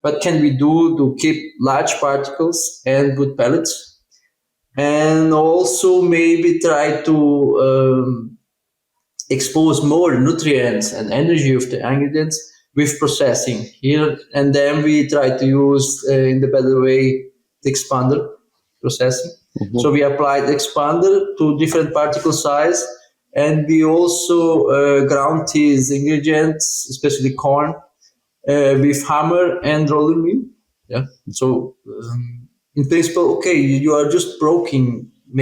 what can we do to keep large particles and good pellets, and also maybe try to expose more nutrients and energy of the ingredients with processing here. And then we try to use in the better way the expander processing. Mm-hmm. So we applied the expander to different particle size, and we also ground these ingredients, especially corn, with hammer and roller mill. Yeah. So in principle, okay, you are just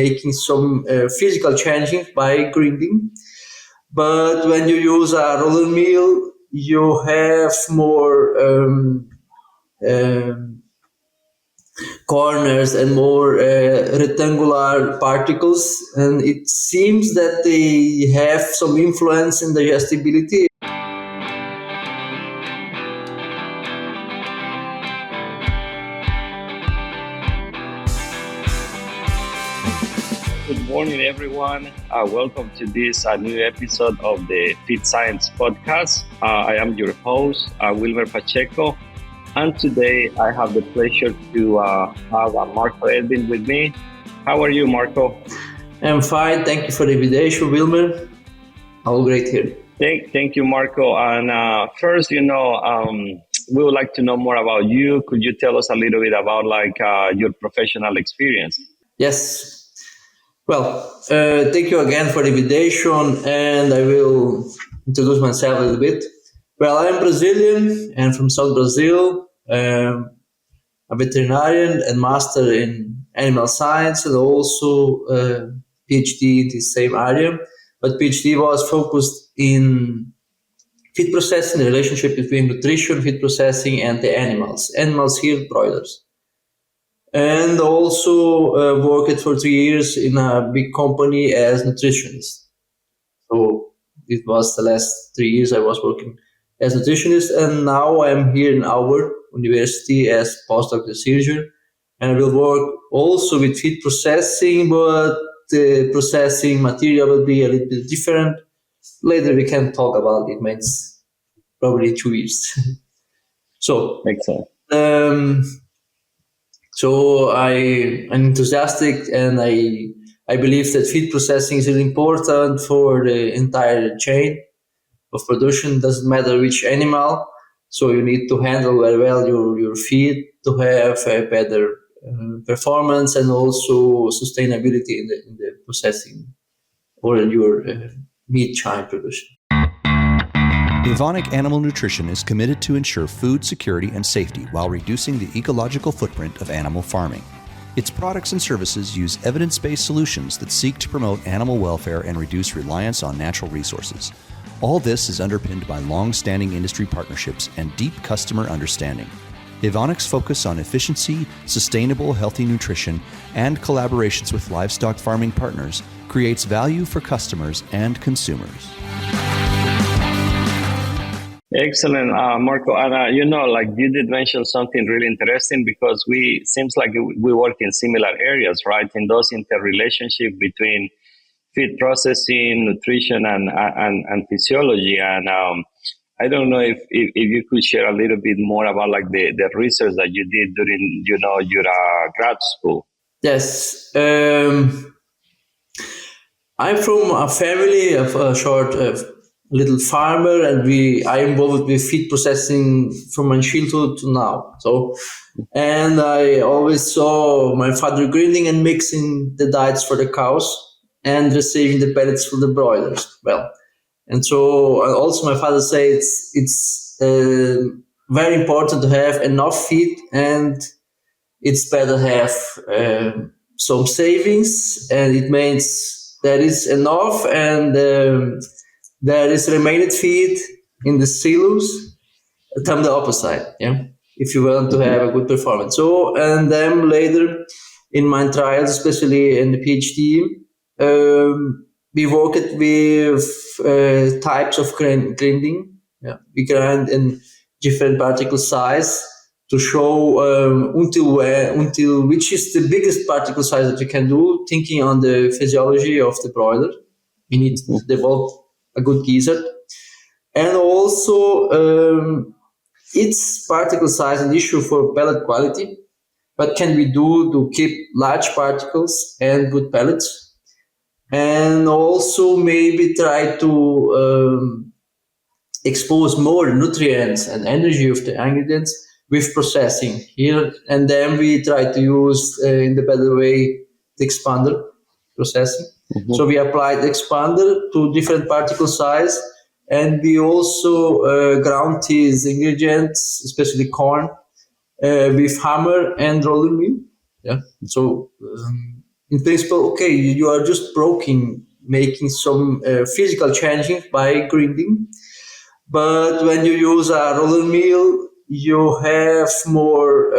making some physical changes by grinding. But when you use a roller mill, you have more corners and more rectangular particles, and it seems that they have some influence in digestibility. Good morning, everyone. Welcome to this new episode of the Feed Science Podcast. I am your host, Wilmer Pacheco, and today I have the pleasure to have Marco Ebbing with me. How are you, Marco? I'm fine. Thank you for the invitation, Wilmer. All great here. Thank you, Marco. And first, we would like to know more about you. Could you tell us a little bit about your professional experience? Yes. Well, thank you again for the invitation, and I will introduce myself a little bit. Well, I'm Brazilian and from South Brazil. A veterinarian and master in animal science, and also PhD in the same area. But PhD was focused in feed processing, the relationship between nutrition, feed processing, and the animals. Animals here, broilers. And also worked for 3 years in a big company as nutritionist. So it was the last 3 years I was working as nutritionist, and now I'm here in Auburn University as postdoctoral surgeon, and I will work also with feed processing, but the processing material will be a little bit different. Later we can talk about it, means probably 2 years. So, excellent. So I'm enthusiastic, and I believe that feed processing is really important for the entire chain of production. Doesn't matter which animal. So you need to handle very well your feed to have a better performance and also sustainability in the processing or in your meat chain production. Evonik Animal Nutrition is committed to ensure food security and safety while reducing the ecological footprint of animal farming. Its products and services use evidence-based solutions that seek to promote animal welfare and reduce reliance on natural resources. All this is underpinned by long-standing industry partnerships and deep customer understanding. Evonik's focus on efficiency, sustainable, healthy nutrition, and collaborations with livestock farming partners creates value for customers and consumers. Excellent, Marco. And you did mention something really interesting, because seems like we work in similar areas, right? In those interrelationship between feed processing, nutrition, and physiology. And I don't know if you could share a little bit more about the research that you did during your grad school. Yes, I'm from a family of a short little farmer, and I involved with feed processing from my childhood to now. So, and I always saw my father grinding and mixing the diets for the cows and receiving the pellets for the broilers. Well, and so also my father says it's very important to have enough feed, and it's better to have some savings, and it means there is enough, and there is remaining feed in the silos from the opposite, yeah, if you want to have a good performance. So, and then later in my trials, especially in the PhD, we worked with types of grinding. Yeah, we grind in different particle size to show until which is the biggest particle size that you can do, thinking on the physiology of the broiler. We need to develop a good gizzard. And also its particle size an issue for pellet quality? What can we do to keep large particles and good pellets? And also maybe try to expose more nutrients and energy of the ingredients with processing here. And then we try to use in the better way the expander processing. So we applied the expander to different particle size, and we also ground these ingredients, especially corn, with hammer and roller mill. Yeah. So in principle, okay, you are just making some physical changing by grinding. But when you use a roller mill, you have more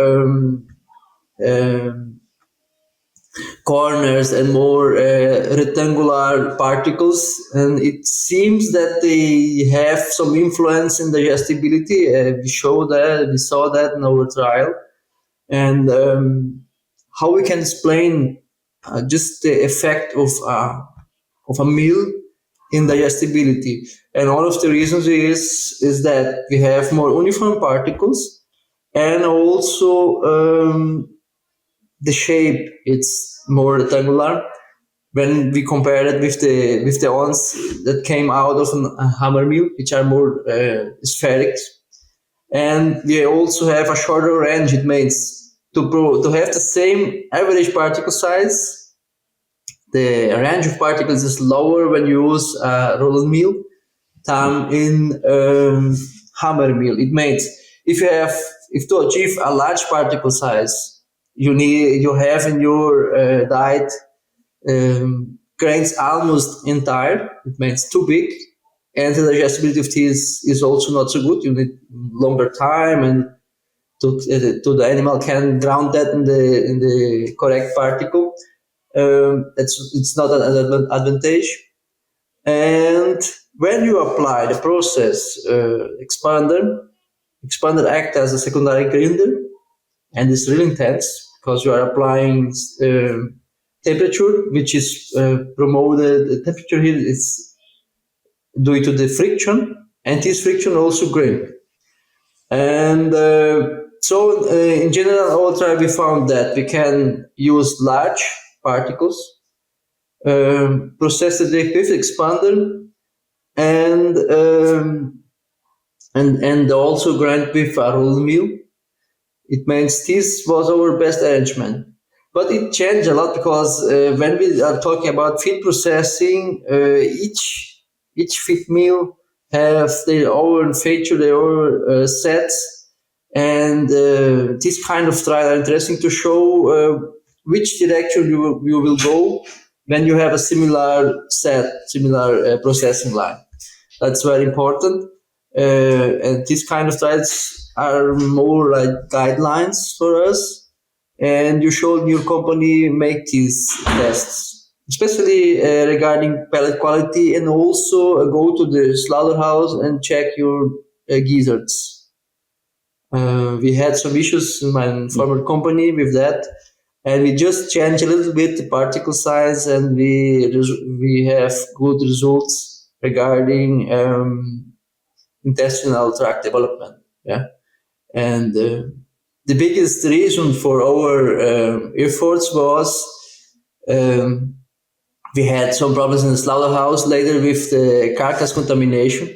corners and more rectangular particles, and it seems that they have some influence in digestibility. We saw that in our trial, and how we can explain just the effect of a meal in digestibility. And one of the reasons is that we have more uniform particles, and also the shape, it's more rectangular when we compare it with the ones that came out of a hammer mill, which are more spheric. And we also have a shorter range. It means to have the same average particle size, the range of particles is lower when you use a roller mill than in hammer mill. It means if to achieve a large particle size, you have in your diet grains almost entire. It means too big, and the digestibility of these is also not so good. You need longer time, and to the animal can ground that in the correct particle. It's not an advantage. And when you apply the process expander act as a secondary grinder, and it's really intense because you are applying temperature, which is promoted. The temperature here is due to the friction, and this friction also grind. And so in general, all trial we found that we can use large particles, process it with expander, and also grind with a roller mill. It means this was our best arrangement. But it changed a lot because when we are talking about feed processing, each feed mill has their own feature, their own sets, and this kind of trial are interesting to show which direction you will go when you have a similar processing line. That's very important, and this kind of trials are more like guidelines for us, and you should your company make these tests, especially regarding pellet quality, and also go to the slaughterhouse and check your gizzards. We had some issues in my former company with that, and we just changed a little bit the particle size, and we have good results regarding intestinal tract development. Yeah. And the biggest reason for our efforts was we had some problems in the slaughterhouse later with the carcass contamination.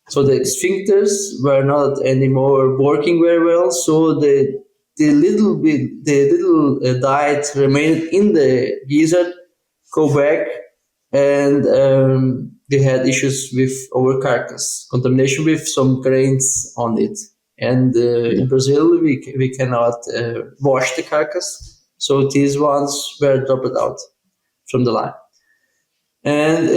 So the sphincters were not anymore working very well. So the little diet remained in the gizzard, go back, and we had issues with our carcass, contamination with some grains on it. And in Brazil, we cannot wash the carcass, so these ones were dropped out from the line. And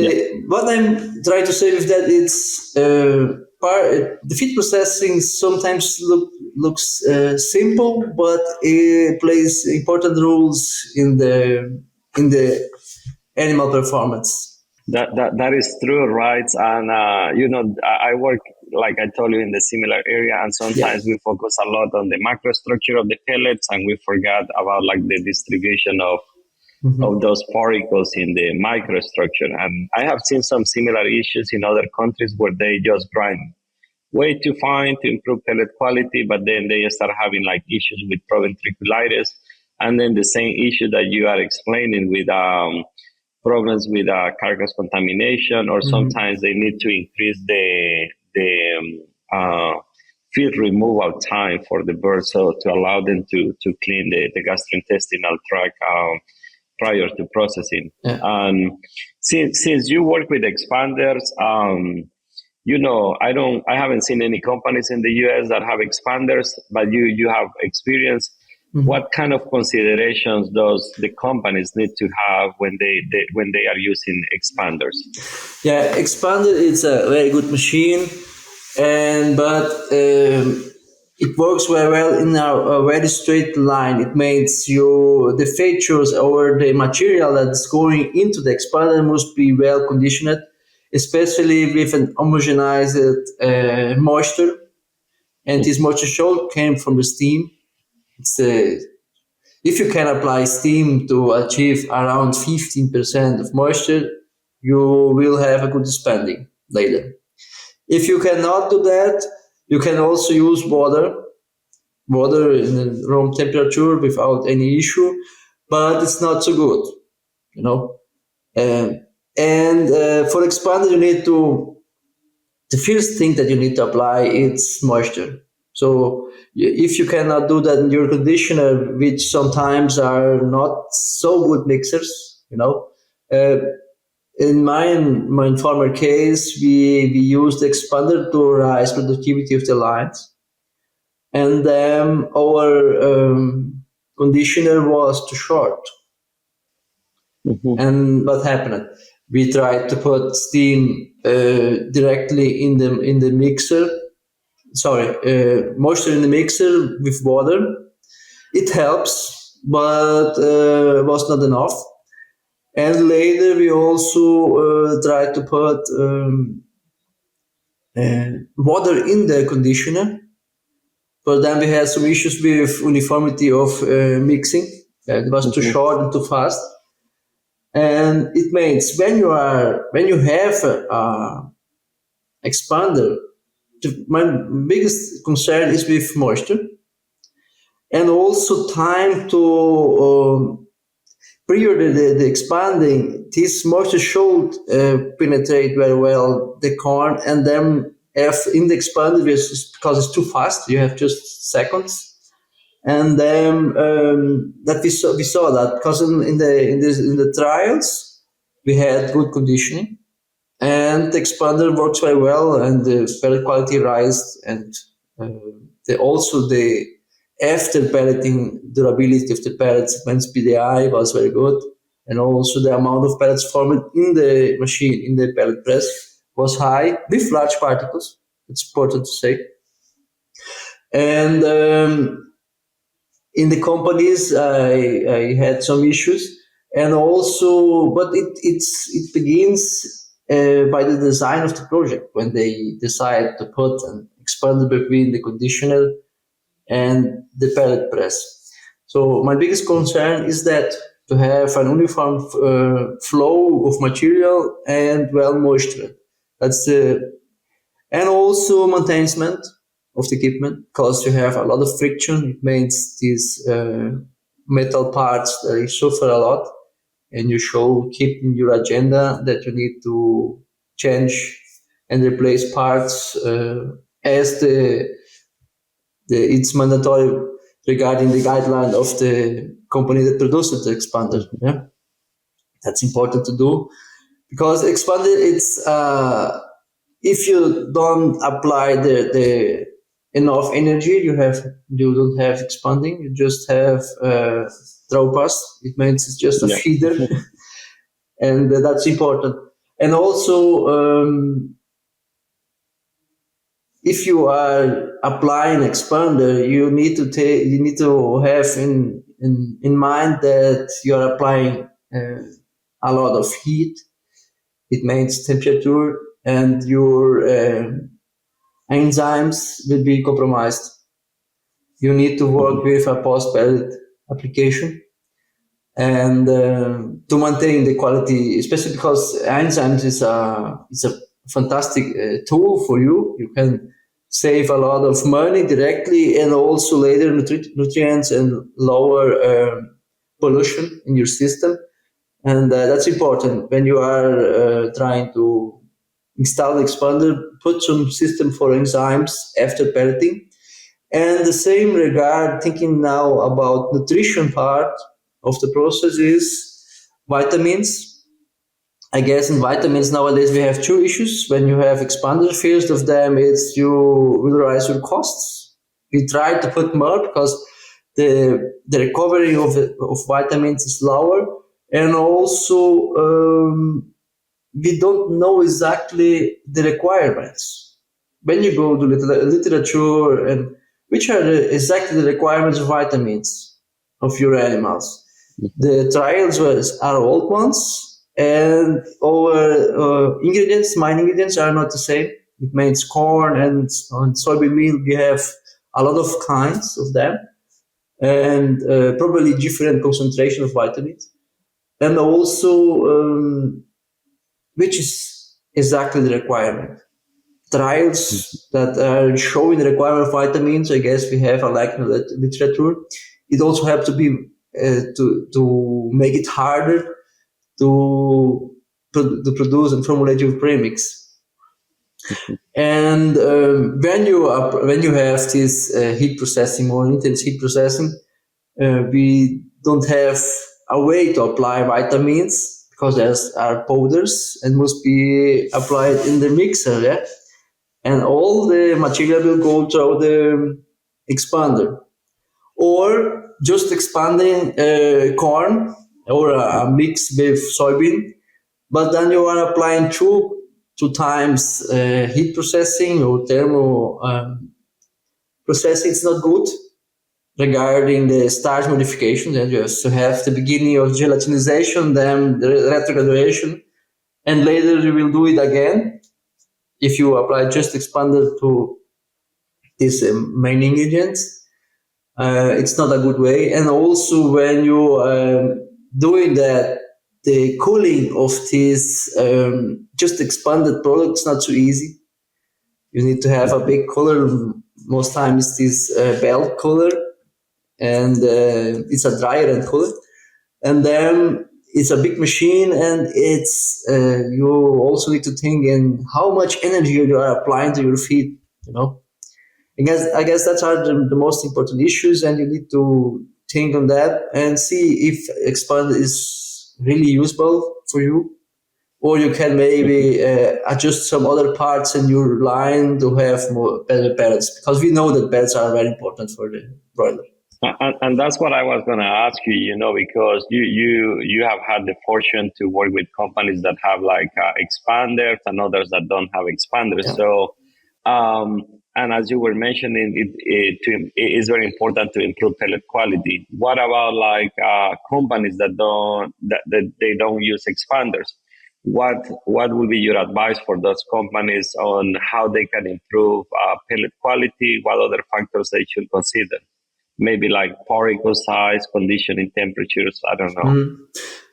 what I'm trying to say with that, it's the feed processing sometimes looks simple, but it plays important roles in the animal performance. That is true, right? And I work, like I told you, in the similar area, and sometimes we focus a lot on the macrostructure of the pellets, and we forget about like the distribution of those particles in the microstructure. And I have seen some similar issues in other countries where they just grind way to find to improve pellet quality, but then they start having like issues with proventriculitis, and then the same issue that you are explaining with problems with carcass contamination, or sometimes they need to increase the feed removal time for the bird, so to allow them to clean the gastrointestinal tract prior to processing. Yeah. Since you work with expanders, I haven't seen any companies in the US that have expanders, but you have experience. What kind of considerations does the companies need to have when they are using expanders? Yeah, expander is a very good machine, but it works very well in a very straight line. It means the features or the material that's going into the expander must be well conditioned, especially with an homogenized moisture. And this moisture should came from the steam. If you can apply steam to achieve around 15% of moisture, you will have a good spending later. If you cannot do that, you can also use water in room temperature without any issue, but it's not so good, you know. For expander, the first thing that you need to apply is moisture. So if you cannot do that in your conditioner, which sometimes are not so good mixers, in my former case, we used the expander to rise productivity of the lines, and then our conditioner was too short. And what happened? We tried to put steam directly in the mixer. Moisture in the mixer with water. It helps, but was not enough. And later we also tried to put water in the conditioner, but then we had some issues with uniformity of mixing. It was too short and too fast. And it means when you have a expander, my biggest concern is with moisture, and also time to prior to the expanding. This moisture should penetrate very well the corn, and then if in the expander, because it's too fast, you have just seconds. And then that we saw that because in the trials we had good conditioning, and the expander works very well, and the pellet quality rised, and also the after pelleting durability of the pellets, means PDI was very good, and also the amount of pellets formed in the machine, in the pellet press, was high with large particles. It's important to say. And in the companies, I had some issues, and also, but it begins by the design of the project, when they decide to put an expander between the conditioner and the pellet press. So my biggest concern is that to have an uniform flow of material and well moisture. And also maintenance of the equipment, because you have a lot of friction. It means these metal parts, they suffer a lot, and you keep in your agenda that you need to change and replace parts as it's mandatory regarding the guideline of the company that produces the expander. Yeah, that's important to do, because expander, it's if you don't apply the enough energy, you don't have expanding. You just have tropas. It means it's just a feeder, and that's important. And also, if you are applying expander, you need to have in mind that you are applying a lot of heat. It means temperature, and your enzymes will be compromised. You need to work with a post-pellet application, and to maintain the quality, especially because enzymes is a fantastic tool for you. You can save a lot of money directly, and also later nutrients and lower pollution in your system. And that's important when you are trying to install the expander. Put some system for enzymes after pelleting. And the same regard, thinking now about nutrition part of the process is vitamins. I guess in vitamins nowadays we have two issues. When you have expander, first of them is you will raise your costs. We try to put more because the recovery of vitamins is lower, and also we don't know exactly the requirements. When you go to literature and which are exactly the requirements of vitamins of your animals. The trials are old ones, and our ingredients, main ingredients, are not the same. It means corn and on soybean meal, we have a lot of kinds of them, and probably different concentration of vitamins. And also, which is exactly the requirement. Trials that are showing the requirement of vitamins, I guess we have a lack of literature. It also has to be to make it harder to produce and formulate your premix. And when you have this heat processing, more intense heat processing, we don't have a way to apply vitamins because there's are powders and must be applied in the mixer, yeah? And all the material will go through the expander, or just expanding corn or a mix with soybean, but then you are applying two times heat processing or thermal processing. It's not good regarding the starch modification. Then you have to have the beginning of gelatinization, then the retrogradation, and later you will do it again if you apply just expander to these main ingredients. It's not a good way. And also when you doing that, the cooling of this just expanded product is not so easy. You need to have a big cooler. Most times this belt cooler, and it's a dryer and cooler. And then it's a big machine, and it's you also need to think in how much energy you are applying to your feed, you know. I guess that's are the most important issues, and you need to think on that and see if expand is really useful for you, or you can maybe adjust some other parts in your line to have better pellets, because we know that pellets are very important for the broiler. And that's what I was going to ask you, because you have had the fortune to work with companies that have like expanders and others that don't have expanders. Yeah. So, and as you were mentioning, it is very important to improve pellet quality. What about like companies that they don't use expanders? What would be your advice for those companies on how they can improve pellet quality? What other factors they should consider? Maybe like particle size, conditioning temperatures, I don't know. Mm-hmm.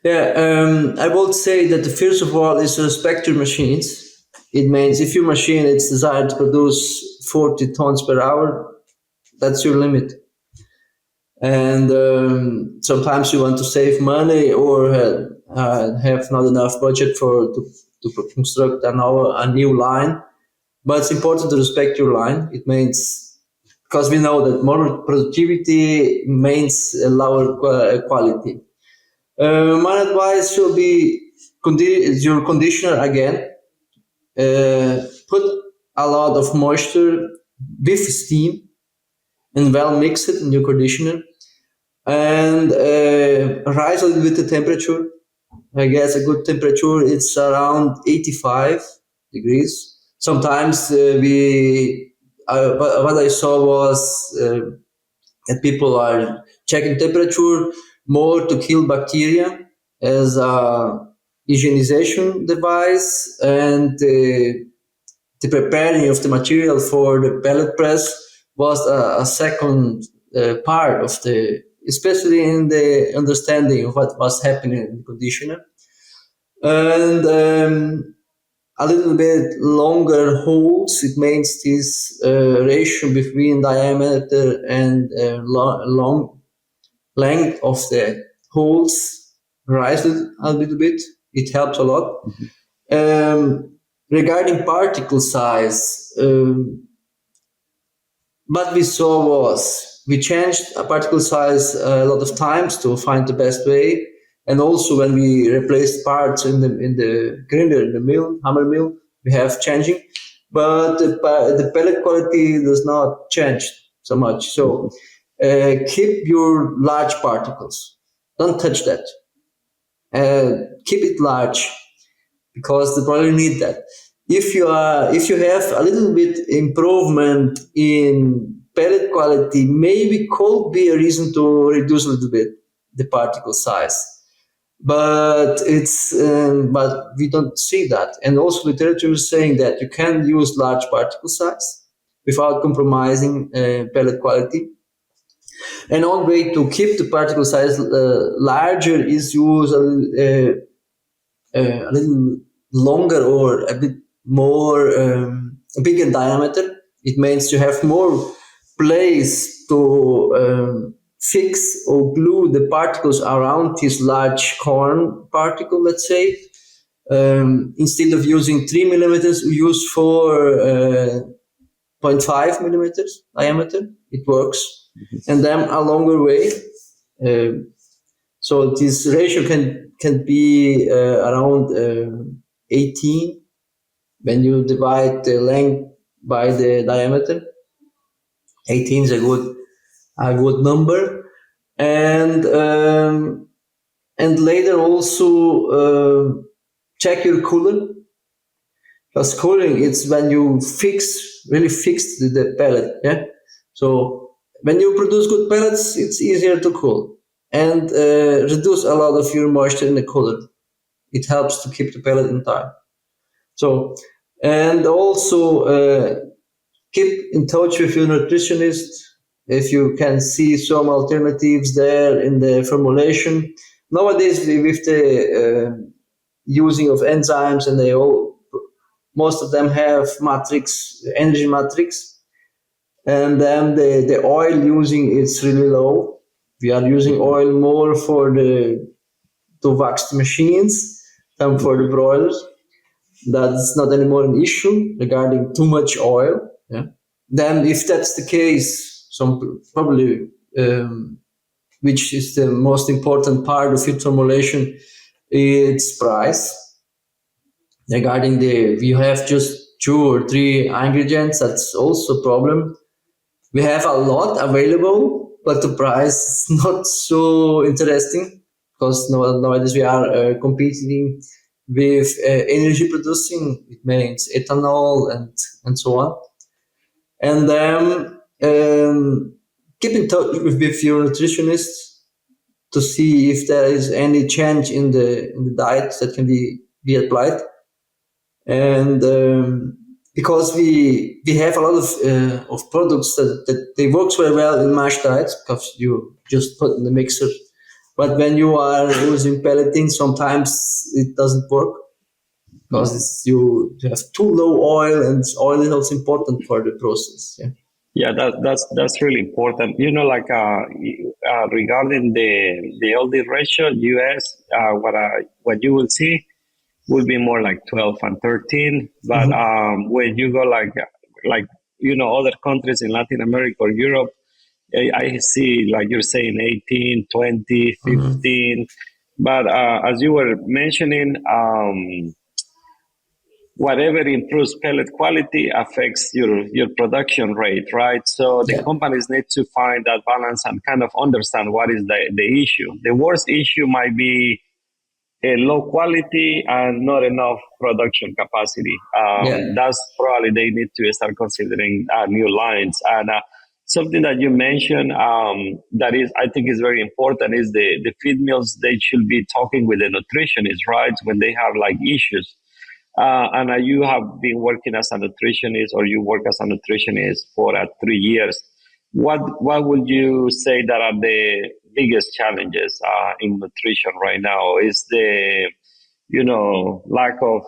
Yeah, I would say that the first of all is to respect your machines. It means if your machine is designed to produce 40 tons per hour, that's your limit. And sometimes you want to save money or have not enough budget to construct a new line. But it's important to respect your line. It means, because we know that more productivity means lower quality. My advice should be your conditioner again. Put a lot of moisture with steam and well mix it in your conditioner, and rise a little bit the temperature. I guess a good temperature it's around 85 degrees. Sometimes what I saw was that people are checking temperature more to kill bacteria as a hygienization device, and the preparing of the material for the pellet press was a second part of especially in the understanding of what was happening in the conditioner. And a little bit longer holes. It means this ratio between diameter and long length of the holes rises a little bit. It helps a lot. Regarding particle size, what we saw was we changed a particle size a lot of times to find the best way. And also when we replaced parts in the grinder, in the mill, hammer mill, we have changing. But the pellet quality does not change so much. So keep your large particles. Don't touch that. Keep it large because the broiler need that. If you have a little bit improvement in pellet quality, maybe could be a reason to reduce a little bit the particle size. But but we don't see that. And also literature is saying that you can use large particle size without compromising pellet quality. And one way to keep the particle size larger is use a little longer or a bit more a bigger diameter. It means you have more place to fix or glue the particles around this large corn particle, let's say. Instead of using 3 millimeters, we use 4.5 millimeters diameter. It works. And then a longer way. So this ratio can be around 18 when you divide the length by the diameter. 18 is a good number. And later also check your cooler. Because cooling, it's when you really fix the pellet. Yeah. So when you produce good pellets, it's easier to cool and reduce a lot of your moisture in the cooler. It helps to keep the pellet in time. So, and also keep in touch with your nutritionist if you can see some alternatives there in the formulation. Nowadays, with the using of enzymes, and most of them have energy matrix, and then the oil using is really low. We are using oil more to wax the machines than for the broilers. That's not anymore an issue regarding too much oil. Yeah. Then, if that's the case, probably which is the most important part of feed formulation, it's price. Regarding you have just 2 or 3 ingredients, that's also a problem. We have a lot available, but the price is not so interesting because nowadays we are competing with energy producing. It means ethanol and so on. And then keep in touch with your nutritionist to see if there is any change in the diet that can be applied. And because we have a lot of products that they work very well in mash diets because you just put in the mixer. But when you are using pelleting, sometimes it doesn't work because you have too low oil, and oil is also important for the process. Yeah. Yeah, that's really important. Regarding the LD ratio, US, what you will see will be more like 12 and 13. But when you go like other countries in Latin America or Europe, I see, like you're saying, 18, 20, 15. But as you were mentioning, whatever improves pellet quality affects your production rate, right? So the companies need to find that balance and kind of understand what is the issue. The worst issue might be a low quality and not enough production capacity. That's probably they need to start considering new lines. And something that you mentioned that is, I think, is very important is the feed mills. They should be talking with the nutritionist, right, when they have like issues. And you have been working as a nutritionist, or you work as a nutritionist for 3 years. What would you say that are the biggest challenges in nutrition right now? Is the lack of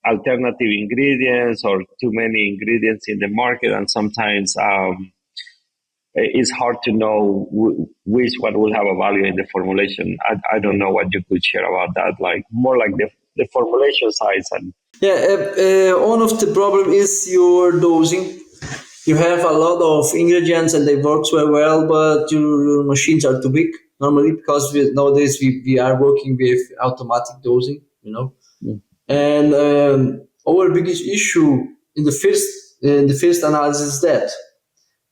alternative ingredients or too many ingredients in the market, and sometimes it's hard to know which one will have a value in the formulation. I don't know what you could share about that, like more like the formulation size. And one of the problem is your dosing. You have a lot of ingredients and they work very well, but your machines are too big normally because nowadays we are working with automatic dosing, And our biggest issue in the first analysis is that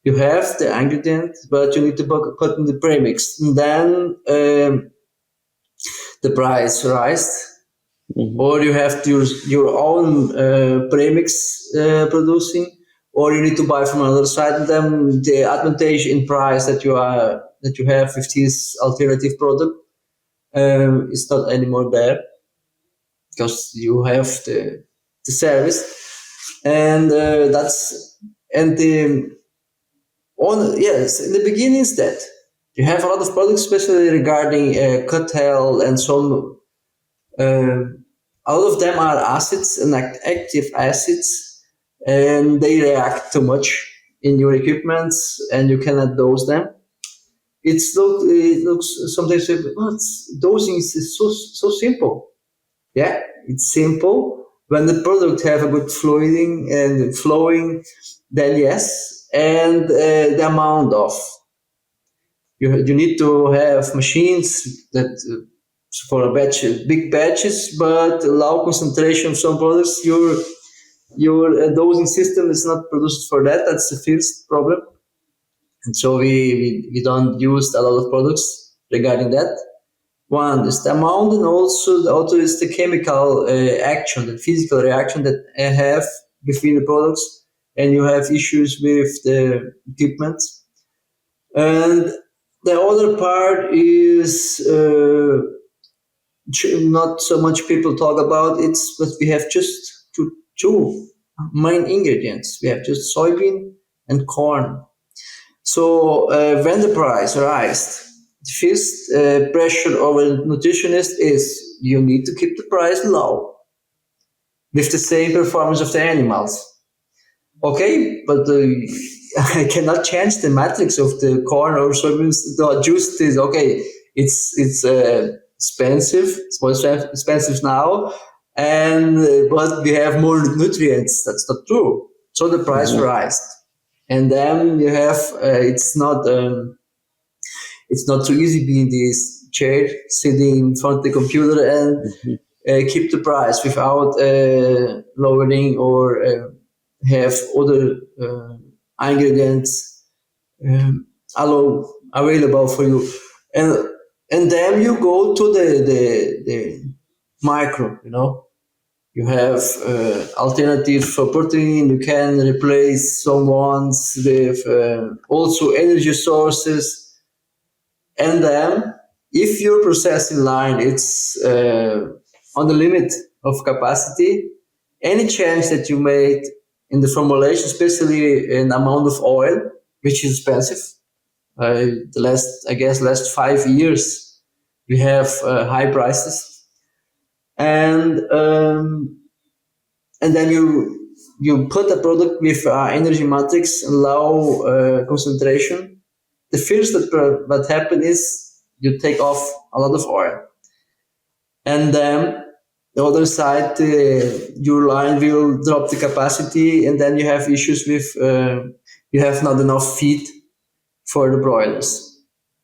you have the ingredient, but you need to put in the premix, and then the price rise. Or you have to use your own premix producing, or you need to buy from another side. And then the advantage in price that you have with this alternative product is not anymore there because you have the service, and in the beginning is that you have a lot of products, especially regarding cartel and some. A lot of them are acids and active acids, and they react too much in your equipments, and you cannot dose them. It looks sometimes, dosing is so simple. Yeah, it's simple. When the product have a good flowing, then yes, and the amount of you need to have machines that. For a batch, big batches, but low concentration of some products, your dosing system is not produced for that. That's the first problem, and so we don't use a lot of products regarding that. One is the amount, and also the other is the chemical action, the physical reaction that I have between the products, and you have issues with the equipment. And the other part is. Not so much people talk about it, but we have just two main ingredients. We have just soybean and corn. So when the price rises, the first pressure of a nutritionist is you need to keep the price low with the same performance of the animals. Okay, but I cannot change the matrix of the corn or soybeans to adjust this. Okay, it's expensive. It's more expensive now, but we have more nutrients. That's not true. So the price rises, and then you have it's not too easy being this chair sitting in front of the computer and keep the price without lowering or have other ingredients available for you, and then you go to the micro. You have alternative for protein. You can replace some ones with also energy sources, and then if your processing line it's on the limit of capacity, any change that you made in the formulation, especially in amount of oil, which is expensive. The last 5 years, we have high prices, and then you put a product with energy matrix and low concentration. The first that happen is you take off a lot of oil, and then the other side, your line will drop the capacity, and then you have issues with you have not enough feed for the broilers.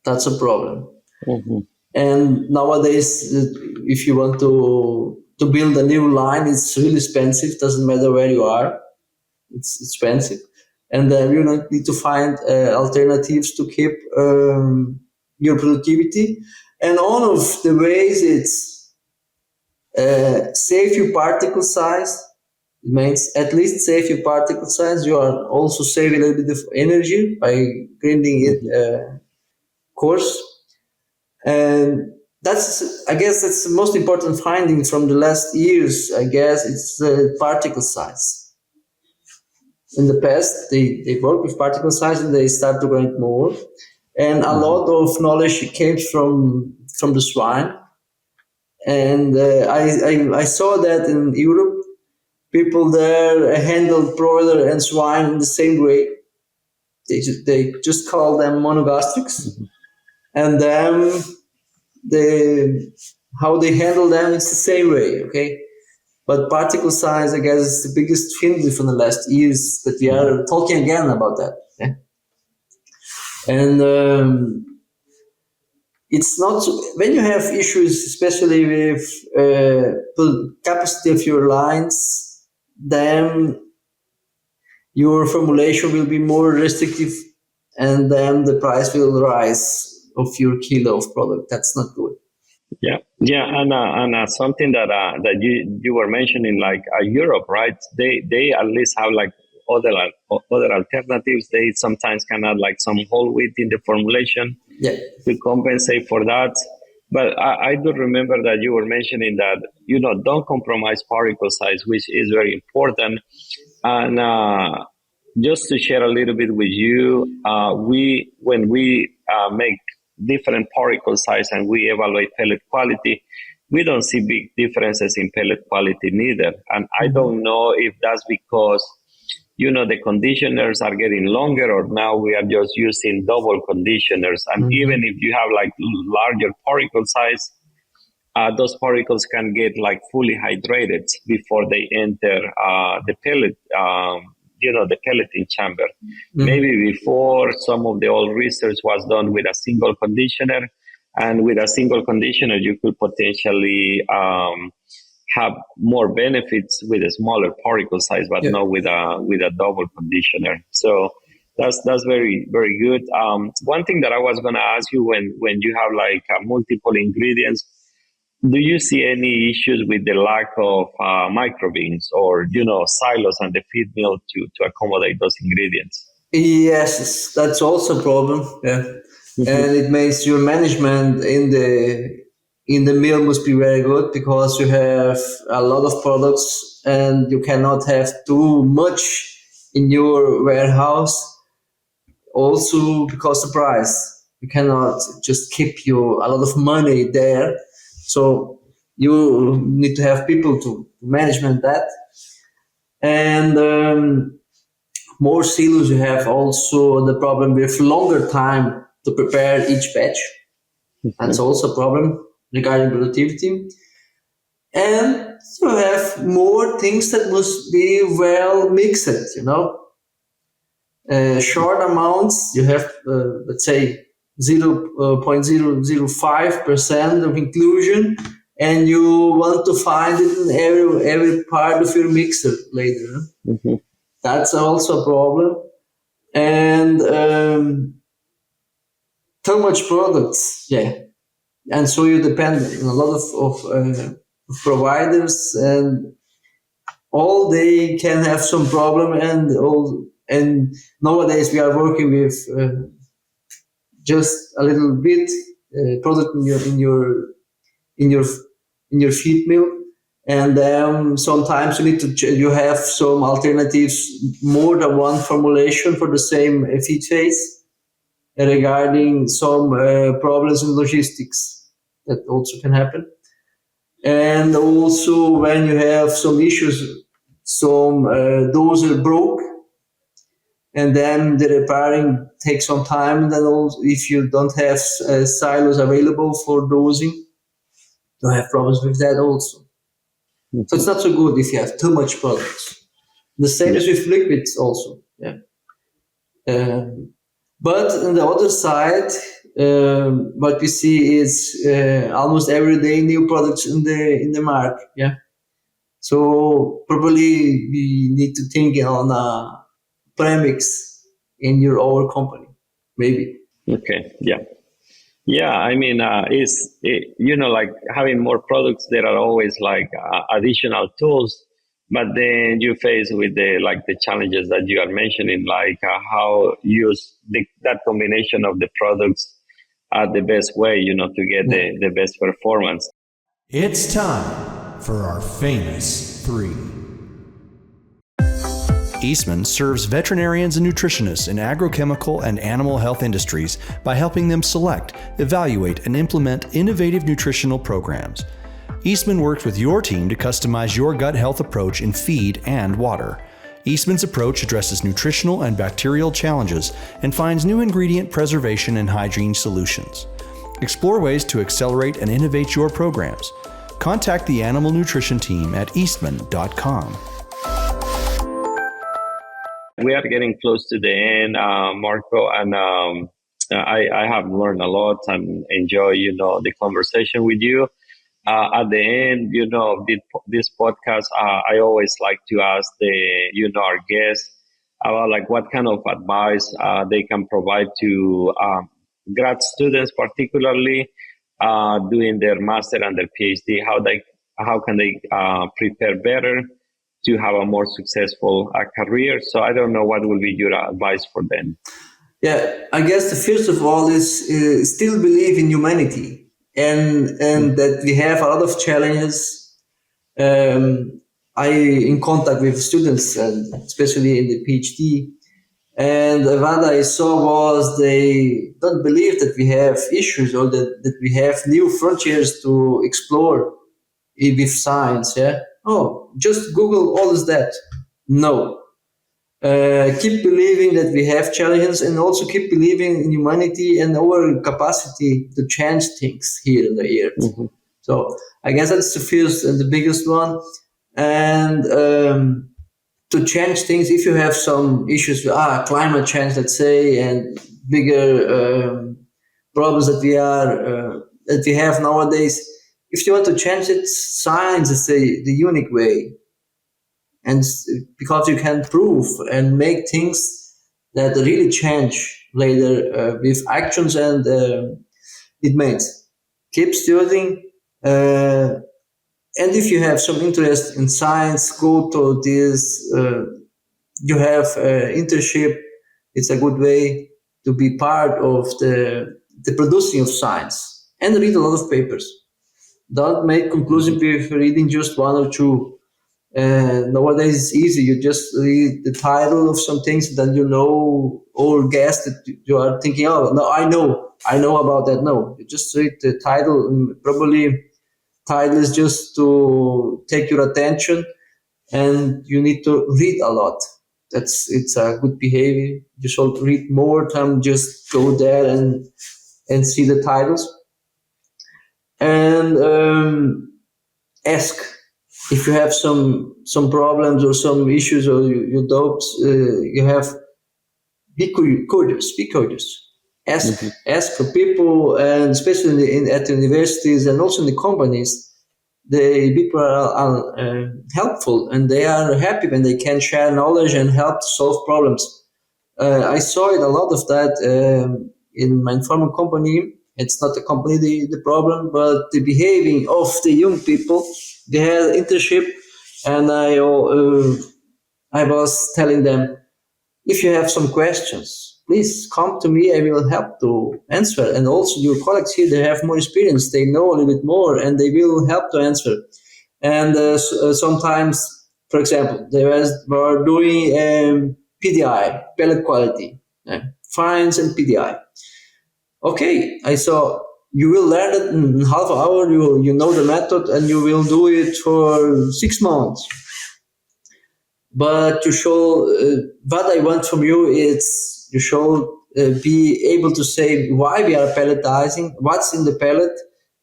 That's a problem. And nowadays, if you want to build a new line, it's really expensive. Doesn't matter where you are, it's expensive, and then you need to find alternatives to keep your productivity. And one of the ways it's save your particle size. It means at least save your particle size. You are also saving a little bit of energy by grinding it coarse. And I guess that's the most important finding from the last years. I guess it's the particle size. In the past, they worked with particle size and they start to grind more. And a lot of knowledge came from the swine. And I saw that in Europe, people there handle broiler and swine in the same way. They just call them monogastrics, and then how they handle them is the same way. Okay, but particle size, I guess, is the biggest hindrance from the last years that we are talking again about that. Yeah? And it's not when you have issues, especially with the capacity of your lines, then your formulation will be more restrictive, and then the price will rise of your kilo of product. That's not good. Yeah, and something that you were mentioning, like Europe, right? They at least have like other alternatives. They sometimes can add like some whole wheat in the formulation to compensate for that. But I do remember that you were mentioning that, don't compromise particle size, which is very important. And just to share a little bit with you, when we make different particle size and we evaluate pellet quality, we don't see big differences in pellet quality neither. And I don't know if that's because, the conditioners are getting longer, or now we are just using double conditioners. And even if you have like larger particle size, those particles can get like fully hydrated before they enter the pellet, the pelleting chamber. Maybe before, some of the old research was done with a single conditioner, and with a single conditioner, you could potentially have more benefits with a smaller particle size, but not with a double conditioner. So that's very, very good. One thing that I was going to ask you, when you have like multiple ingredients, do you see any issues with the lack of microbeans or, silos and the feed mill to accommodate those ingredients? Yes, that's also a problem. Yeah. And it makes your management in the mill must be very good, because you have a lot of products and you cannot have too much in your warehouse. Also, because the price, you cannot just keep a lot of money there. So you need to have people to management that. And more silos, you have also the problem with longer time to prepare each batch. That's also a problem regarding productivity. And you have more things that must be well mixed, short amounts, you have, let's say, 0.005% of inclusion, and you want to find it in every part of your mixer later. That's also a problem. And too much products, and so you depend on a lot of providers, and all they can have some problem, and nowadays we are working with just a little bit product in your feed mill, and sometimes you have some alternatives, more than one formulation for the same feed phase, regarding some problems in logistics. That also can happen. And also when you have some issues, some doser broke, and then the repairing takes some time. And then also, if you don't have silos available for dosing, you have problems with that also. So it's not so good if you have too much products. The same as with liquids also. But on the other side, what we see is almost every day new products in the market. So probably we need to think on a premix in your own company, maybe. Okay. I mean, like having more products, there are always like additional tools, but then you face with the challenges that you are mentioning, like how use that combination of the products the best way, to get the best performance. It's time for our famous 3. Eastman serves veterinarians and nutritionists in agrochemical and animal health industries by helping them select, evaluate, and implement innovative nutritional programs. Eastman works with your team to customize your gut health approach in feed and water. Eastman's approach addresses nutritional and bacterial challenges and finds new ingredient preservation and hygiene solutions. Explore ways to accelerate and innovate your programs. Contact the Animal Nutrition Team at eastman.com. We are getting close to the end, Marco, and I have learned a lot and enjoy, the conversation with you. At the end, of this podcast, I always like to ask our guests about like what kind of advice they can provide to grad students, particularly doing their master and their PhD. How can they prepare better to have a more successful career? So I don't know what will be your advice for them. Yeah, I guess the first of all is still believe in humanity. And that we have a lot of challenges. I in contact with students, and especially in the PhD, and what I saw was they don't believe that we have issues or that we have new frontiers to explore with science. Yeah. Oh, just Google all is that. No. Keep believing that we have challenges, and also keep believing in humanity and our capacity to change things here on the earth. Mm-hmm. So I guess that's the first and the biggest one. And to change things, if you have some issues with climate change, let's say, and bigger problems that we have nowadays, if you want to change it, science is the unique way. And because you can prove and make things that really change later with actions, and it means keep studying. And if you have some interest in science, go to this. You have internship. It's a good way to be part of the producing of science, and read a lot of papers. Don't make conclusion with reading just one or two. Nowadays it's easy. You just read the title of some things, then or guess that you are thinking, oh no, I know about that. No, you just read the title, and probably title is just to take your attention, and you need to read a lot. It's a good behavior. You should read more than just go there and see the titles, and ask. If you have some problems or some issues, or you doubt, you have, be curious. Ask for people, and especially at the universities and also in the companies. The people are helpful, and they are happy when they can share knowledge and help to solve problems. I saw it a lot of that in my former company. It's not the company the problem, but the behaving of the young people. They had internship, and I was telling them, if you have some questions, please come to me. I will help to answer. And also your colleagues here, they have more experience. They know a little bit more, and they will help to answer. And sometimes, for example, they were doing PDI, pellet quality, fines and PDI. Okay, I saw. You will learn it in half an hour. You know the method, and you will do it for 6 months. But you should. What I want from you is you should be able to say why we are pelletizing, what's in the pellet,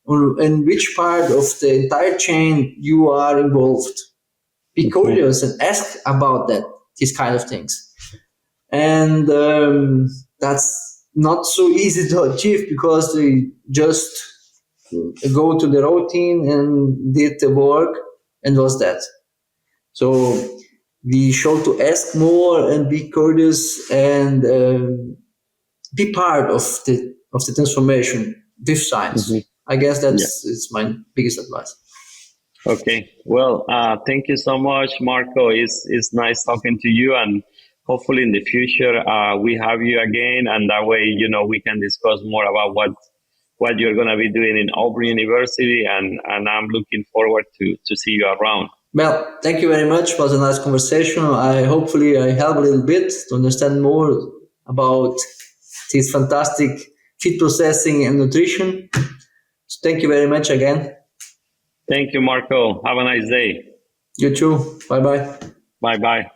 or in which part of the entire chain you are involved. Be curious and ask about these kind of things, and that's not so easy to achieve, because they just go to the routine and did the work and was that. So we should to ask more and be curious, and be part of the transformation with science. I guess it's my biggest advice. Okay. Well, thank you so much, Marco. It's nice talking to you, and hopefully in the future we have you again, and that way we can discuss more about what you're going to be doing in Auburn University, and I'm looking forward to see you around. Well, thank you very much. It was a nice conversation. Hopefully I help a little bit to understand more about this fantastic feed processing and nutrition. So thank you very much again. Thank you, Marco. Have a nice day. You too. Bye bye. Bye bye.